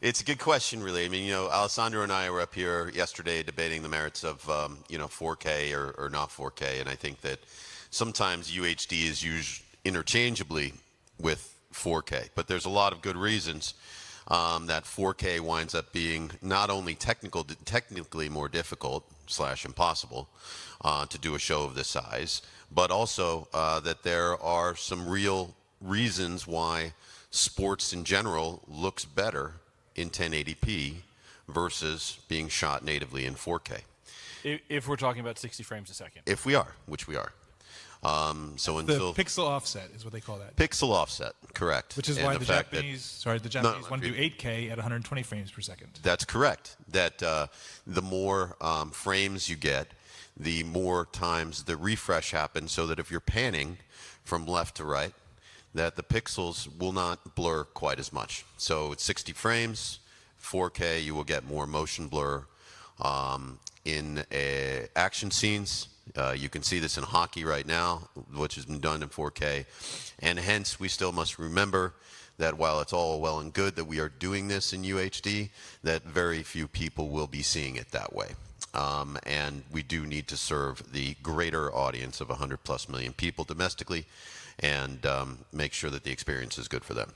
It's a good question, really. I mean, Alessandro and I were up here yesterday debating the merits of, 4K or not 4K, and I think that sometimes UHD is used interchangeably with 4K, but there's a lot of good reasons that 4K winds up being not only technically more difficult / impossible to do a show of this size, but also that there are some real reasons why sports in general looks better in 1080p versus being shot natively in 4K. If we're talking about 60 frames a second. If we are, which we are. So until the pixel offset is what they call that. Pixel offset, correct. Which is why the Japanese want to do 8K at 120 frames per second. That's correct. That the more frames you get, the more times the refresh happens, so that if you're panning from left to right, that the pixels will not blur quite as much. So it's 60 frames, 4K, you will get more motion blur. In action scenes, you can see this in hockey right now, which has been done in 4K. And hence, we still must remember that while it's all well and good that we are doing this in UHD, that very few people will be seeing it that way. And we do need to serve the greater audience of 100+ million people domestically and make sure that the experience is good for them.